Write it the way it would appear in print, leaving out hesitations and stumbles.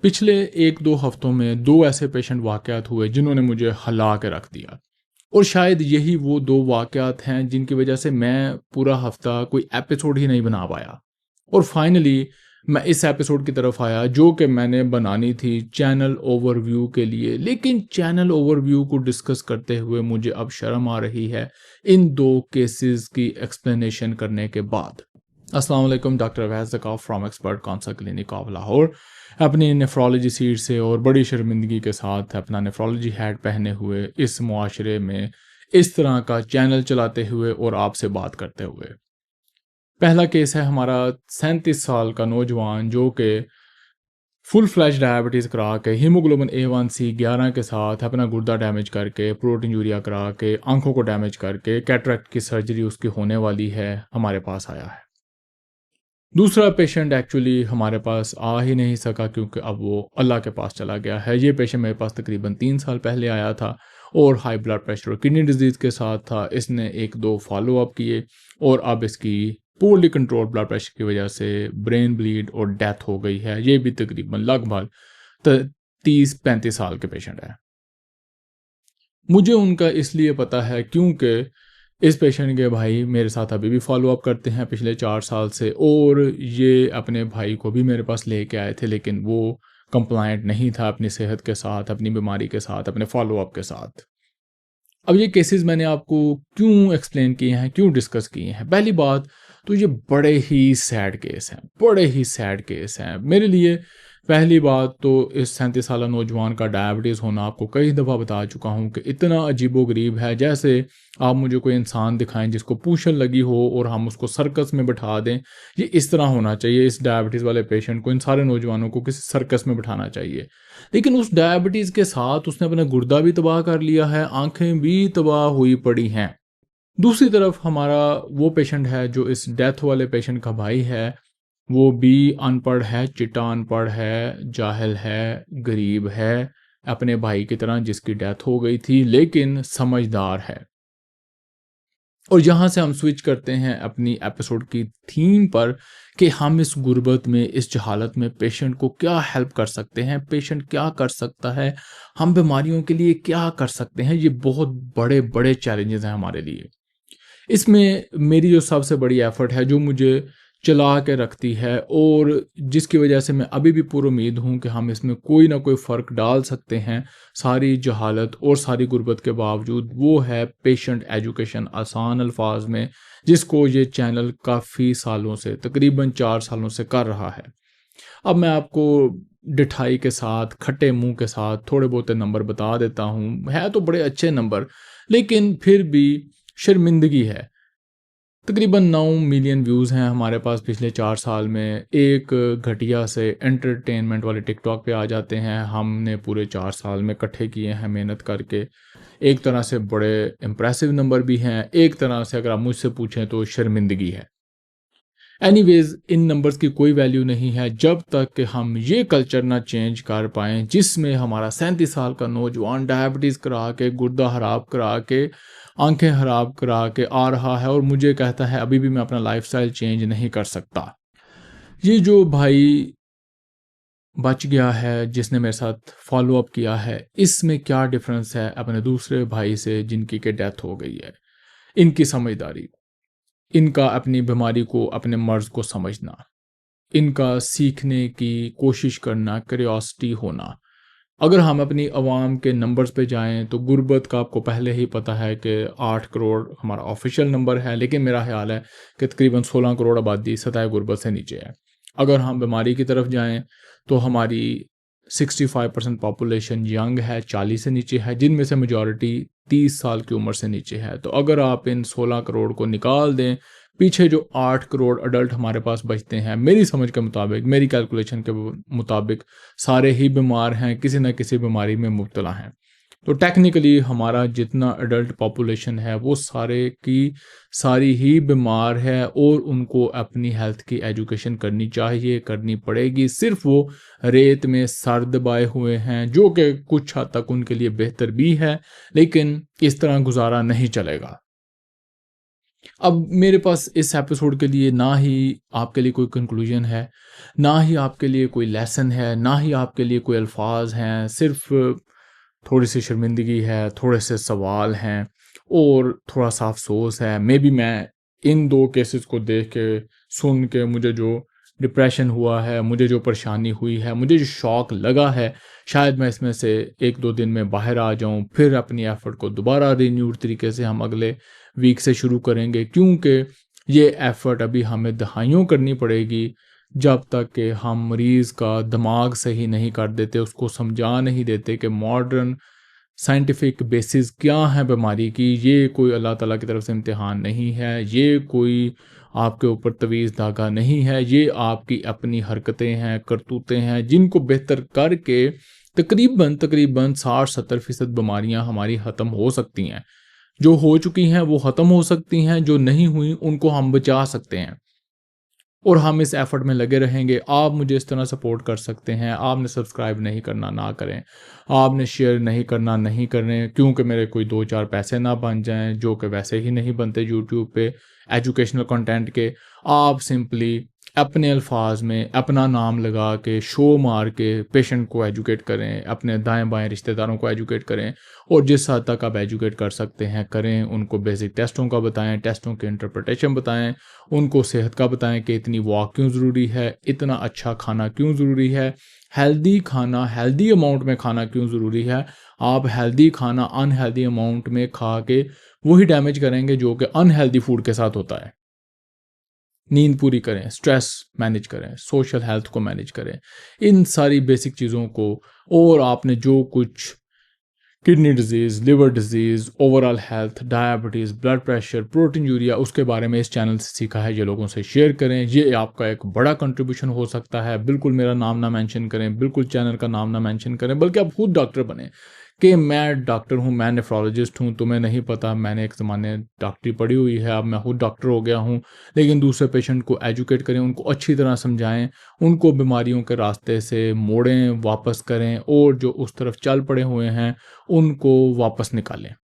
पिछले 1-2 हफ्तों में 2 ऐसे पेशेंट वाक़यात हुए जिन्होंने मुझे हिला के रख दिया और शायद यही वो 2 वाक़यात हैं जिनकी वज़ह से मैं पूरा हफ़्ता कोई एपिसोड ही नहीं बना पाया। और फाइनली मैं इस एपिसोड की तरफ आया जो कि मैंने बनानी थी चैनल ओवरव्यू के लिए। लेकिन चैनल ओवरव्यू को डिस्कस करते हुए मुझे अब शर्म आ रही है इन 2 केसेस की एक्सप्लेनेशन करने के बाद। अस्सलाम वालेकुम, doctor Awais Zakaf from expert council clinic of Lahore. अपनी नेफ्रोलॉजी सीट से और बड़ी शर्मिंदगी के साथ अपना नेफ्रोलॉजी हैट पहने हुए इस मुआशरे में इस तरह का चैनल चलाते हुए और आपसे बात करते हुए। पहला केस है हमारा 37 साल का नौजवान जो कि फुल फ्लैश डायबिटीज़ करा के हीमोग्लोबिन A1C 11 के साथ अपना गुर्दा डैमेज करके प्रोटीन यूरिया करा के आंखों को डैमेज करके कैटरेक्ट की सर्जरी उसकी होने वाली है, हमारे पास आया है। दूसरा पेशेंट एक्चुअली हमारे पास आ ही नहीं सका क्योंकि अब वो अल्लाह के पास चला गया है। ये पेशेंट मेरे पास तकरीबन 3 साल पहले आया था और हाई ब्लड प्रेशर और किडनी डिजीज़ के साथ था। इसने 1-2 फॉलो अप किए और अब इसकी पूरली कंट्रोल ब्लड प्रेशर की वजह से ब्रेन ब्लीड और डेथ हो गई है। ये भी तकरीबन लगभग 30-35 साल के पेशेंट है। मुझे उनका इसलिए पता है क्योंकि इस पेशेंट के भाई मेरे साथ अभी भी फ़ॉलो अप करते हैं पिछले 4 साल से, और ये अपने भाई को भी मेरे पास लेके आए थे लेकिन वो कंप्लायंट नहीं था अपनी सेहत के साथ, अपनी बीमारी के साथ, अपने फ़ॉलो अप के साथ। अब ये केसेस मैंने आपको क्यों एक्सप्लेन किए हैं, क्यों डिस्कस किए हैं? पहली बात तो ये बड़े ही सैड केस हैं, बड़े ही सैड केस हैं। मेरे लिए पहली बात तो इस 37 साला नौजवान का डायबिटीज़ होना आपको कई दफ़ा बता चुका हूँ कि इतना अजीबो-गरीब है, जैसे आप मुझे कोई इंसान दिखाएँ जिसको पूंछल लगी हो और हम उसको सर्कस में बिठा दें। ये इस तरह होना चाहिए इस डायबिटीज़ वाले पेशेंट को, इन सारे नौजवानों को किसी सर्कस में बिठाना चाहिए। लेकिन उस डायबिटीज़ के साथ उसने अपना गुर्दा भी तबाह कर लिया है, आँखें भी तबाह हुई पड़ी हैं। दूसरी तरफ हमारा वो पेशेंट है जो इस डेथ वाले पेशेंट का भाई है, वो भी अनपढ़ है, चिट्टा अनपढ़ है, जाहिल है, गरीब है, अपने भाई की तरह जिसकी डेथ हो गई थी, लेकिन समझदार है। और यहाँ से हम स्विच करते हैं अपनी एपिसोड की थीम पर कि हम इस गुर्बत में, इस जहालत में पेशेंट को क्या हेल्प कर सकते हैं, पेशेंट क्या कर सकता है, हम बीमारियों के लिए क्या कर सकते हैं। ये बहुत बड़े बड़े चैलेंजेस हैं हमारे लिए। इसमें मेरी जो सबसे बड़ी एफ़र्ट है, जो मुझे चला के रखती है और जिसकी वजह से मैं अभी भी पुरुम्मीद हूँ कि हम इसमें कोई ना कोई फ़र्क डाल सकते हैं, सारी जहालत और सारी गुर्बत के बावजूद, वो है पेशेंट एजुकेशन आसान अल्फाज में, जिसको ये चैनल काफ़ी सालों से, तकरीबन 4 सालों से कर रहा है। अब मैं आपको डिठाई के साथ, खट्टे मुँह के साथ थोड़े बहुत नंबर बता देता हूँ। है तो बड़े अच्छे नंबर, लेकिन फिर भी शर्मिंदगी है। तकरीबन 9 मिलियन व्यूज़ हैं हमारे पास पिछले 4 साल में। एक घटिया से एंटरटेनमेंट वाले टिकटॉक पे आ जाते हैं, हमने पूरे 4 साल में इकट्ठे किए हैं मेहनत करके। एक तरह से बड़े इम्प्रेसिव नंबर भी हैं, एक तरह से अगर आप मुझसे पूछें तो शर्मिंदगी है। एनीवेज़ इन नंबर्स की कोई वैल्यू नहीं है जब तक कि हम ये कल्चर ना चेंज कर पाएँ जिसमें हमारा 37 साल का नौजवान डायबिटीज़ करा के, गुर्दा ख़राब करा के, आँखें ख़राब करा के आ रहा है और मुझे कहता है अभी भी मैं अपना लाइफ़स्टाइल चेंज नहीं कर सकता। ये जो भाई बच गया है जिसने मेरे साथ फ़ॉलो अप किया है, इसमें क्या डिफ़रेंस है अपने दूसरे भाई से जिनकी के डेथ हो गई है? इनकी समझदारी, इनका अपनी बीमारी को, अपने मर्ज़ को समझना, इनका सीखने की कोशिश करना, क्यूरियोसिटी होना। अगर हम अपनी आवाम के नंबर्स पे जाएँ तो गुर्बत का आपको पहले ही पता है कि 8 करोड़ हमारा ऑफ़िशियल नंबर है, लेकिन मेरा ख़्याल है कि तकरीबन 16 करोड़ आबादी सतह गुर्बत से नीचे है। अगर हम बीमारी की तरफ जाएँ तो हमारी 65% पॉपुलेशन यंग है, 40 से नीचे है, जिनमें से मेजॉरिटी 30 साल की उम्र से नीचे है। तो अगर आप इन 16 करोड़ को निकाल दें, पीछे जो 8 करोड़ अडल्ट हमारे पास बचते हैं, मेरी समझ के मुताबिक, मेरी कैलकुलेशन के मुताबिक सारे ही बीमार हैं, किसी न किसी बीमारी में मुब्तला हैं। तो टेक्निकली हमारा जितना अडल्ट पॉपुलेशन है वो सारे की सारी ही बीमार है और उनको अपनी हेल्थ की एजुकेशन करनी चाहिए, करनी पड़ेगी। सिर्फ वो रेत में सर दबाए हुए हैं, जो कि कुछ हद तक उनके लिए बेहतर भी है, लेकिन इस तरह गुजारा नहीं चलेगा। अब मेरे पास इस एपिसोड के लिए ना ही आपके लिए कोई कंक्लूजन है, ना ही आपके लिए कोई लेसन है, ना ही आपके लिए कोई अल्फाज हैं, सिर्फ थोड़ी सी शर्मिंदगी है, थोड़े से सवाल हैं और थोड़ा सा अफसोस है। मे बी मैं इन दो केसेस को देख के, सुन के, मुझे जो डिप्रेशन हुआ है, मुझे जो परेशानी हुई है, मुझे जो शौक लगा है, शायद मैं इसमें से एक दो दिन में बाहर आ जाऊं, फिर अपनी एफर्ट को दोबारा रिन्यूड तरीके से हम अगले वीक से शुरू करेंगे, क्योंकि ये एफर्ट अभी हमें दहाइयों करनी पड़ेगी जब तक कि हम मरीज़ का दिमाग सही नहीं कर देते, उसको समझा नहीं देते कि मॉडर्न साइंटिफिक बेसिस क्या है बीमारी की। ये कोई अल्लाह ताला की तरफ से इम्तिहान नहीं है, ये कोई आपके ऊपर तवीज़ धागा नहीं है, ये आपकी अपनी हरकतें हैं, करतूतें हैं, जिनको बेहतर करके तकरीबन तकरीबन 60-70% बीमारियां हमारी ख़त्म हो सकती हैं। जो हो चुकी हैं वो ख़त्म हो सकती हैं, जो नहीं हुई उनको हम बचा सकते हैं। और हम इस एफर्ट में लगे रहेंगे। आप मुझे इस तरह सपोर्ट कर सकते हैं। आपने सब्सक्राइब नहीं करना ना करें, आपने शेयर नहीं करना नहीं करें, क्योंकि मेरे कोई 2-4 पैसे ना बन जाएं, जो कि वैसे ही नहीं बनते यूट्यूब पे एजुकेशनल कंटेंट के। आप सिंपली अपने अल्फाज में अपना नाम लगा के, शो मार के पेशेंट को एजुकेट करें, अपने दाएं बाएं रिश्तेदारों को एजुकेट करें, और जिस हद तक आप एजुकेट कर सकते हैं करें। उनको बेसिक टेस्टों का बताएं, टेस्टों के इंटरप्रिटेशन बताएं, उनको सेहत का बताएं कि इतनी वॉक क्यों ज़रूरी है, इतना अच्छा खाना क्यों ज़रूरी है, हेल्दी खाना हेल्दी अमाउंट में खाना क्यों ज़रूरी है। आप हेल्दी खाना अनहेल्दी अमाउंट में खा के वही डैमेज करेंगे जो कि अनहेल्दी फूड के साथ होता है। नींद पूरी करें, स्ट्रेस मैनेज करें, सोशल हेल्थ को मैनेज करें, इन सारी बेसिक चीज़ों को। और आपने जो कुछ kidney disease, liver disease, overall health, diabetes, blood pressure, protein urea, उसके बारे में इस चैनल से सीखा है, ये लोगों से शेयर करें। ये आपका एक बड़ा कंट्रीब्यूशन हो सकता है। बिल्कुल मेरा नाम ना मेंशन करें, बिल्कुल चैनल का नाम ना मेंशन करें, बल्कि आप खुद डॉक्टर बने कि मैं डॉक्टर हूँ, मैं नेफ्रोलॉजिस्ट हूँ। तुम्हें नहीं पता, मैंने एक ज़माने डॉक्टरी पढ़ी हुई है, अब मैं खुद डॉक्टर हो गया हूँ। लेकिन दूसरे पेशेंट को एजुकेट करें, उनको अच्छी तरह समझाएं, उनको बीमारियों के रास्ते से मोड़ें, वापस करें, और जो उस तरफ चल पड़े हुए हैं उनको वापस निकालें।